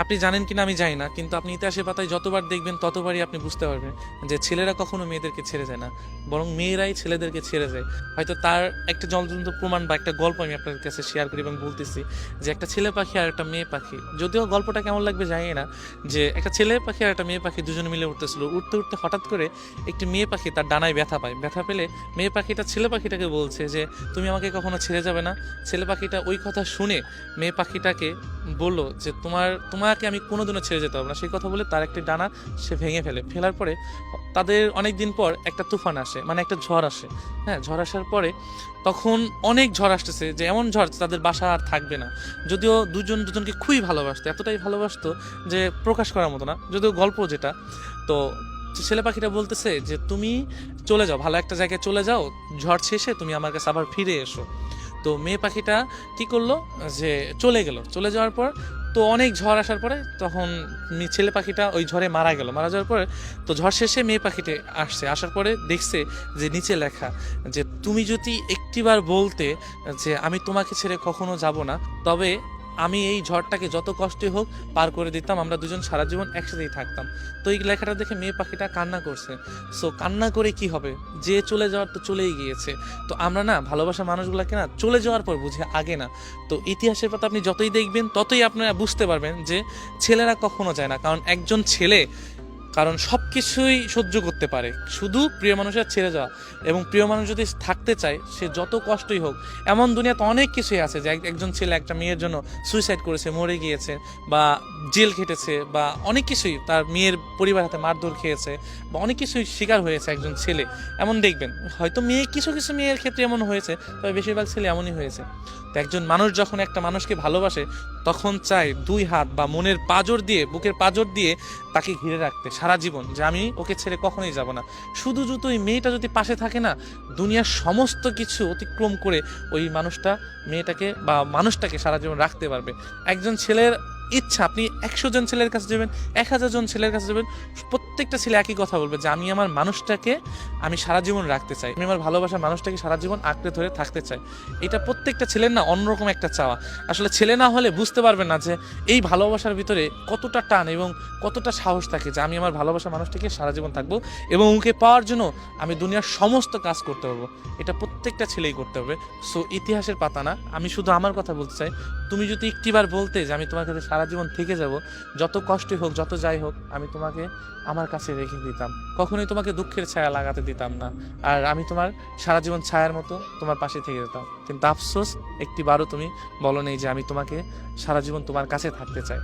আপনি জানেন কিনা আমি জানি না, কিন্তু আপনি ইতিহাসের পাতায় যতবার দেখবেন ততবারই আপনি বুঝতে পারবেন যে ছেলেরা কখনো মেয়েদেরকে ছেড়ে যায় না, বরং মেয়েরাই ছেলেদেরকে ছেড়ে যায়। হয়তো তার একটা জ্বলন্ত প্রমাণ বা একটা গল্প আমি আপনাদের কাছে শেয়ার করি এবং বলতেছি যে একটা ছেলে পাখি আর একটা মেয়ে পাখি, যদিও গল্পটা কেমন লাগবে জানি না, যে একটা ছেলে পাখি আর একটা মেয়ে পাখি দুজনে মিলে উঠতেছিল, উঠতে উঠতে হঠাৎ করে একটি মেয়ে পাখি তার ডানায় ব্যথা পায়। ব্যথা পেলে মেয়ে পাখিটা ছেলে পাখিটাকে বলছে যে তুমি আমাকে কখনো ছেড়ে যাবে না। ছেলে পাখিটা ওই কথা শুনে মেয়ে পাখিটাকে বলল যে তোমাকে আমি কোনোদিনও ছেড়ে যেতে পারবো না। সেই কথা বলে তার একটি ডানা সে ভেঙে ফেলার পরে তাদের অনেক দিন পর একটা তুফান আসে, মানে একটা ঝড় আসে। হ্যাঁ, ঝড় আসার পরে তখন অনেক ঝড় আসতেছে, যে এমন ঝড় তাদের বাসা আর থাকবে না। যদিও দুজন দুজনকে খুবই ভালোবাসতো, এতটাই ভালোবাসতো যে প্রকাশ করার মতো না, যদিও গল্প যেটা। তো ছেলে পাখিটা বলতেছে যে তুমি চলে যাও, ভালো একটা জায়গায় চলে যাও, ঝড় শেষে তুমি আমার কাছে আবার ফিরে এসো। তো মেয়ে পাখিটা কি করলো, যে চলে গেল। চলে যাওয়ার পর তো অনেক ঝড় আসার পরে তখন ছেলে পাখিটা ওই ঝড়ে মারা গেল। মারা যাওয়ার পরে তো ঝড় শেষে মেয়ে পাখিটা আসার পরে দেখছে যে নিচে লেখা যে তুমি যদি একটিবার বলতে যে আমি তোমাকে ছেড়ে কখনো যাব না, তবে আমি এই ঝড়টাকে যত কষ্টই হোক পার করে দিতাম, আমরা দুজন সারা জীবন একসাথেই থাকতাম। তো এই লেখাটা দেখে মেয়ে পাখিটা কান্না করছে। সো কান্না করে কি হবে, যে চলে যাওয়ার তো চলেই গিয়েছে। তো আমরা না ভালোবাসা মানুষগুলোকে না চলে যাওয়ার পর বুঝে, আগে না। তো ইতিহাসের পাতা আপনি যতই দেখবেন ততই আপনারা বুঝতে পারবেন যে ছেলেরা কখনো যায় না, কারণ একজন ছেলে কারণ সব কিছুই সহ্য করতে পারে, শুধু প্রিয় মানুষের ছেড়ে যাওয়া। এবং প্রিয় মানুষ যদি থাকতে চায় সে যত কষ্টই হোক, এমন দুনিয়াতে অনেক কিছুই আছে যে একজন ছেলে একটা মেয়ের জন্য সুইসাইড করেছে, মরে গিয়েছে, বা জেল খেটেছে, বা অনেক কিছুই তার মেয়ের পরিবার হাতে মারধর খেয়েছে, বা অনেক কিছুই শিকার হয়েছে একজন ছেলে। এমন দেখবেন হয়তো কিছু কিছু মেয়ের ক্ষেত্রে এমন হয়েছে, তবে বেশিরভাগ ছেলে এমনই হয়েছে। তো একজন মানুষ যখন একটা মানুষকে ভালোবাসে তখন চায় দুই হাত বা মনের পাঁজর দিয়ে, বুকের পাঁজর দিয়ে তাকে ঘিরে রাখতে সারা জীবন, যে আমি ওকে ছেড়ে কখনোই যাব না। শুধু যদি ওই মেয়েটা যদি পাশে থাকে না, দুনিয়ার সমস্ত কিছু অতিক্রম করে ওই মানুষটা মেয়েটাকে বা মানুষটাকে সারা জীবন রাখতে পারবে। একজন ছেলের ইচ্ছা, আপনি 100 জন ছেলের কাছে যাবেন, 1000 জন ছেলের কাছে যাবেন, প্রত্যেকটা ছেলে একই কথা বলবে যে আমি আমার মানুষটাকে আমি সারা জীবন রাখতে চাই, আমি আমার ভালোবাসার মানুষটাকে সারা জীবন আঁকড়ে ধরে থাকতে চাই। এটা প্রত্যেকটা ছেলের না অন্যরকম একটা চাওয়া। আসলে ছেলে না হলে বুঝতে পারবেন না যে এই ভালোবাসার ভিতরে কতটা টান এবং কতটা সাহস থাকে, যে আমি আমার ভালোবাসার মানুষটাকে সারা জীবন থাকবো এবং ওকে পাওয়ার জন্য আমি দুনিয়ার সমস্ত কাজ করতে পারবো। এটা প্রত্যেকটা ছেলেই করতে হবে। সো ইতিহাসের পাতা না, আমি শুধু আমার কথা বলতে চাই, তুমি যদি একটিবার বলতে যে আমি তোমার কাছে সারা জীবন থেকে যাব, যত কষ্টই হোক যত যাই হোক আমি তোমাকে আমার কাছে রেখে দিতাম, কখনোই তোমাকে দুঃখের ছায়া লাগাতে দিতাম না, আর আমি তোমার সারা জীবন ছায়ার মতো তোমার পাশে থেকে যেতাম। কিন্তু আফসোস একটিবারও তুমি বলো নেই যে আমি তোমাকে সারা জীবন তোমার কাছে থাকতে চাই।